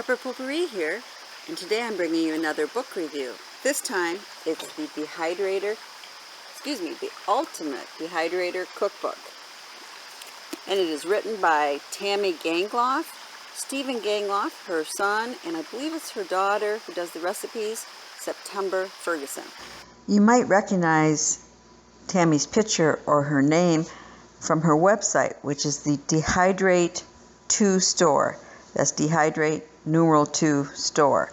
Pepper Potpourri here, and today I'm bringing you another book review. This time it's the Ultimate Dehydrator Cookbook. And it is written by Tammy Gangloff, Stephen Gangloff, her son, and I believe it's her daughter who does the recipes, September Ferguson. You might recognize Tammy's picture or her name from her website, which is the Dehydrate 2 store. That's Dehydrate numeral 2 store.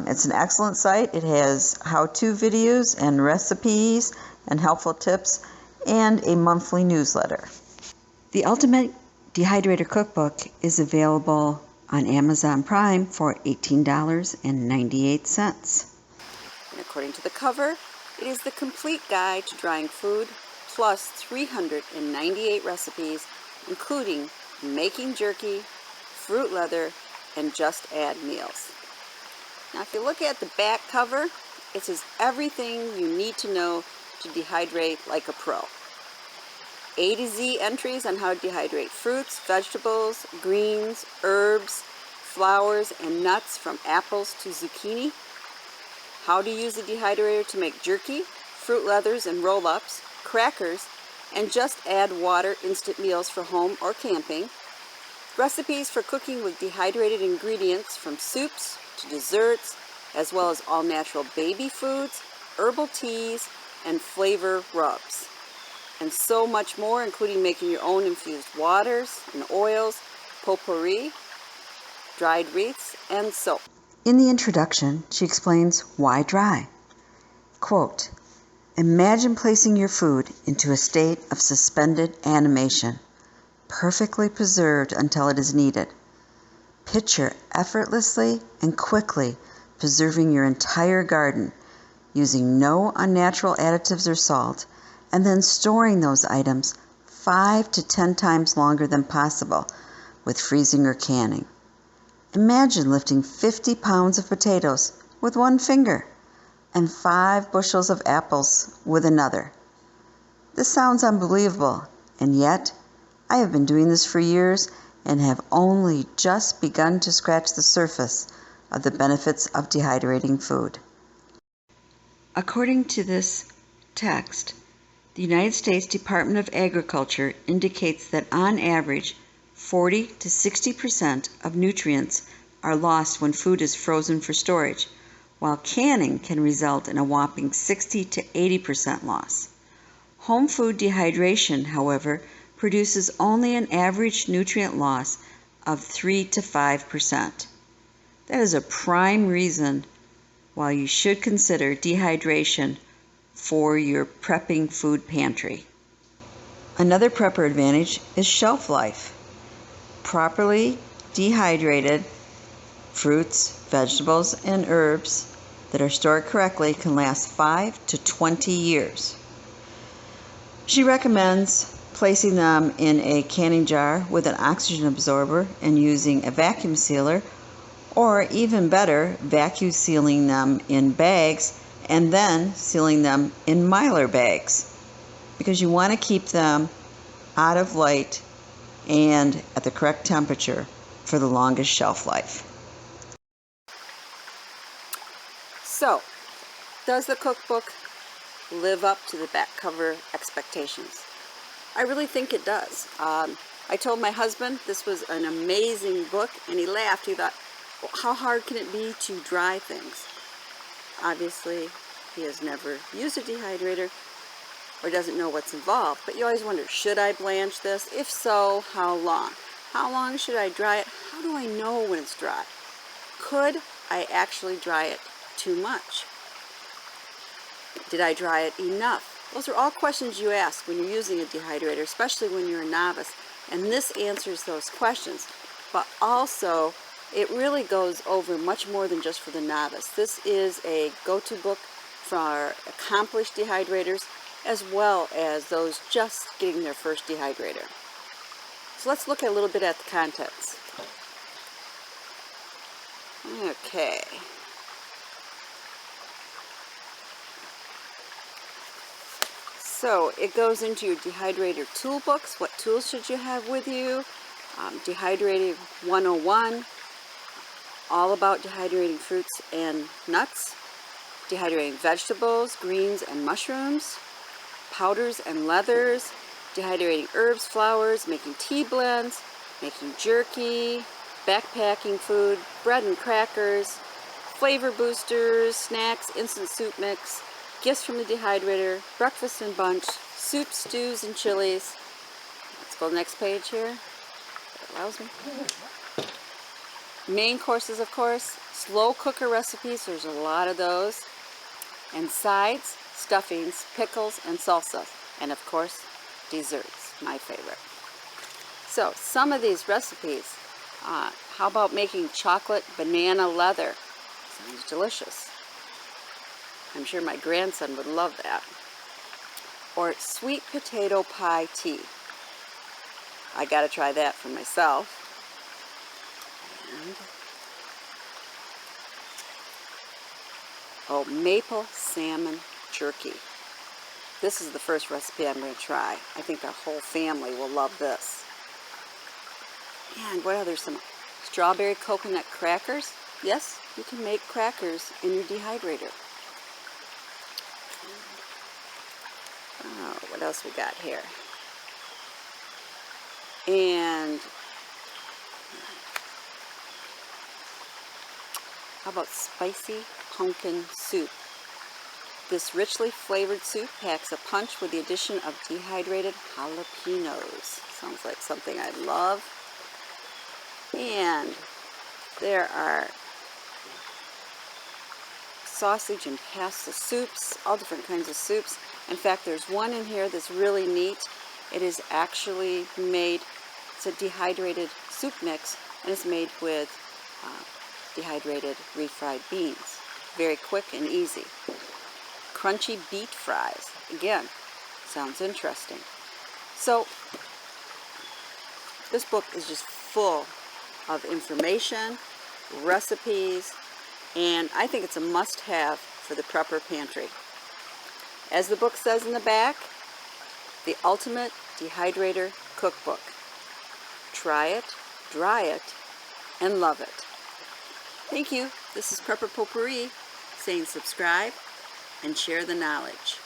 It's an excellent site. It has how-to videos and recipes and helpful tips and a monthly newsletter. The Ultimate Dehydrator Cookbook is available on Amazon Prime for $18.98. And according to the cover, it is the complete guide to drying food, plus 398 recipes, including making jerky, fruit leather, and just add meals. Now if you look at the back cover, it says everything you need to know to dehydrate like a pro. A to Z entries on how to dehydrate fruits, vegetables, greens, herbs, flowers, and nuts from apples to zucchini. How to use the dehydrator to make jerky, fruit leathers and roll-ups, crackers, and just add water instant meals for home or camping. Recipes for cooking with dehydrated ingredients from soups to desserts, as well as all-natural baby foods, herbal teas, and flavor rubs. And so much more, including making your own infused waters and oils, potpourri, dried wreaths, and soap. In the introduction, she explains why dry. Quote, "Imagine placing your food into a state of suspended animation, perfectly preserved until it is needed. Picture effortlessly and quickly preserving your entire garden, using no unnatural additives or salt, and then storing those items 5 to 10 times longer than possible with freezing or canning. Imagine lifting 50 pounds of potatoes with one finger and 5 bushels of apples with another. This sounds unbelievable, and yet I have been doing this for years and have only just begun to scratch the surface of the benefits of dehydrating food." According to this text, the United States Department of Agriculture indicates that on average 40 to 60% of nutrients are lost when food is frozen for storage, while canning can result in a whopping 60 to 80% loss. Home food dehydration, however, produces only an average nutrient loss of 3 to 5%. That is a prime reason why you should consider dehydration for your prepping food pantry. Another prepper advantage is shelf life. Properly dehydrated fruits, vegetables, and herbs that are stored correctly can last 5 to 20 years. She recommends placing them in a canning jar with an oxygen absorber and using a vacuum sealer, or even better, vacuum sealing them in bags and then sealing them in Mylar bags, because you want to keep them out of light and at the correct temperature for the longest shelf life. So, does the cookbook live up to the back cover expectations? I really think it does. I told my husband this was an amazing book, and he laughed. He thought, well, how hard can it be to dry things? Obviously, he has never used a dehydrator or doesn't know what's involved, but you always wonder, should I blanch this? If so, how long? How long should I dry it? How do I know when it's dry? Could I actually dry it too much? Did I dry it enough? Those are all questions you ask when you're using a dehydrator, especially when you're a novice, and this answers those questions. But also, it really goes over much more than just for the novice. This is a go-to book for accomplished dehydrators, as well as those just getting their first dehydrator. So let's look a little bit at the contents. Okay. So it goes into your dehydrator tool books. What tools should you have with you? Dehydrating 101, all about dehydrating fruits and nuts, dehydrating vegetables, greens, and mushrooms, powders and leathers, dehydrating herbs, flowers, making tea blends, making jerky, backpacking food, bread and crackers, flavor boosters, snacks, instant soup mix, gifts from the dehydrator, breakfast and bunch, soup, stews, and chilies. Let's go to the next page here. That allows me. Main courses, of course, slow cooker recipes, there's a lot of those, and sides, stuffings, pickles, and salsa, and of course, desserts, my favorite. So, some of these recipes, how about making chocolate banana leather? Sounds delicious. I'm sure my grandson would love that. Or sweet potato pie tea. I gotta try that for myself. And maple salmon jerky. This is the first recipe I'm going to try. I think the whole family will love this. And what other some strawberry coconut crackers? Yes, you can make crackers in your dehydrator. Oh, what else we got here? And how about spicy pumpkin soup? This richly flavored soup packs a punch with the addition of dehydrated jalapenos. Sounds like something I'd love. And there are sausage and pasta soups, all different kinds of soups. In fact, there's one in here that's really neat. It is actually made, it's a dehydrated soup mix, and it's made with dehydrated refried beans. Very quick and easy. Crunchy beet fries. Again, sounds interesting. So, this book is just full of information, recipes, and I think it's a must-have for the prepper pantry. As the book says in the back, the ultimate dehydrator cookbook. Try it, dry it, and love it. Thank you. This is Prepper Potpourri saying subscribe and share the knowledge.